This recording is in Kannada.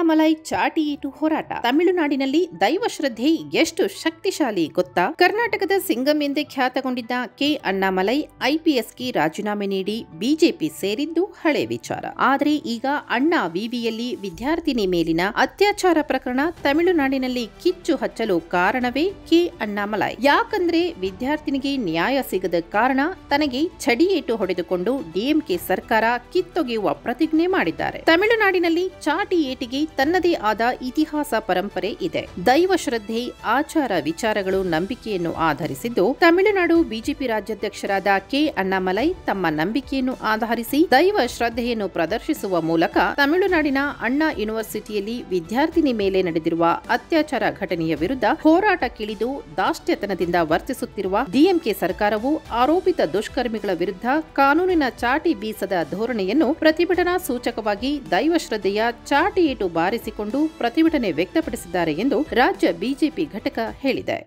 ಅಣ್ಣಾಮಲೈ ಚಾಟಿ ಏಟು ಹೋರಾಟ. ತಮಿಳುನಾಡಿನಲ್ಲಿ ದೈವ ಶ್ರದ್ಧೆ ಎಷ್ಟು ಶಕ್ತಿಶಾಲಿ ಗೊತ್ತಾ? ಕರ್ನಾಟಕದ ಸಿಂಗಂ ಎಂದೇ ಖ್ಯಾತಗೊಂಡಿದ್ದ ಕೆ ಅಣ್ಣಾಮಲೈ ಐಪಿಎಸ್ಗೆ ರಾಜೀನಾಮೆ ನೀಡಿ ಬಿಜೆಪಿ ಸೇರಿದ್ದು ಹಳೆ ವಿಚಾರ. ಆದರೆ ಈಗ ಅಣ್ಣಾ ವಿವಿಯಲ್ಲಿ ವಿದ್ಯಾರ್ಥಿನಿ ಮೇಲಿನ ಅತ್ಯಾಚಾರ ಪ್ರಕರಣ ತಮಿಳುನಾಡಿನಲ್ಲಿ ಕಿಚ್ಚು ಹಚ್ಚಲು ಕಾರಣವೇ ಕೆ ಅಣ್ಣಾಮಲೈ. ಯಾಕಂದ್ರೆ ವಿದ್ಯಾರ್ಥಿನಿಗೆ ನ್ಯಾಯ ಸಿಗದ ಕಾರಣ ತನಗೆ ಚಡಿಯೇಟು ಹೊಡೆದುಕೊಂಡು ಡಿಎಂಕೆ ಸರ್ಕಾರ ಕಿತ್ತೊಗೆಯುವ ಪ್ರತಿಜ್ಞೆ ಮಾಡಿದ್ದಾರೆ. ತಮಿಳುನಾಡಿನಲ್ಲಿ ಚಾಟಿ ಏಟಿಗೆ ತನ್ನದೇ ಆದ ಇತಿಹಾಸ ಪರಂಪರೆ ಇದೆ. ದೈವ ಶ್ರದ್ಧೆ, ಆಚಾರ ವಿಚಾರಗಳು ನಂಬಿಕೆಯನ್ನು ಆಧರಿಸಿದ್ದು, ತಮಿಳುನಾಡು ಬಿಜೆಪಿ ರಾಜ್ಯಾಧ್ಯಕ್ಷರಾದ ಕೆ ಅಣ್ಣಾಮಲೈ ತಮ್ಮ ನಂಬಿಕೆಯನ್ನು ಆಧರಿಸಿ ದೈವ ಶ್ರದ್ಧೆಯನ್ನು ಪ್ರದರ್ಶಿಸುವ ಮೂಲಕ ತಮಿಳುನಾಡಿನ ಅಣ್ಣಾ ಯೂನಿವರ್ಸಿಟಿಯಲ್ಲಿ ವಿದ್ಯಾರ್ಥಿನಿ ಮೇಲೆ ನಡೆದಿರುವ ಅತ್ಯಾಚಾರ ಘಟನೆಯ ವಿರುದ್ಧ ಹೋರಾಟಕ್ಕಿಳಿದು ದಾಷ್ಟ್ಯತನದಿಂದ ವರ್ತಿಸುತ್ತಿರುವ ಡಿಎಂಕೆ ಸರ್ಕಾರವು ಆರೋಪಿತ ದುಷ್ಕರ್ಮಿಗಳ ವಿರುದ್ಧ ಕಾನೂನಿನ ಚಾಟಿ ಬೀಸದ ಧೋರಣೆಯನ್ನು ಪ್ರತಿಭಟನಾ ಸೂಚಕವಾಗಿ ದೈವ ಶ್ರದ್ಧೆಯ ಚಾಟಿ ಏಟು ಬಾರಿಸಿಕೊಂಡು ಪ್ರತಿಭಟನೆ ವ್ಯಕ್ತಪಡಿಸಿದ್ದಾರೆ ಎಂದು ರಾಜ್ಯ ಬಿಜೆಪಿ ಘಟಕ ಹೇಳಿದೆ.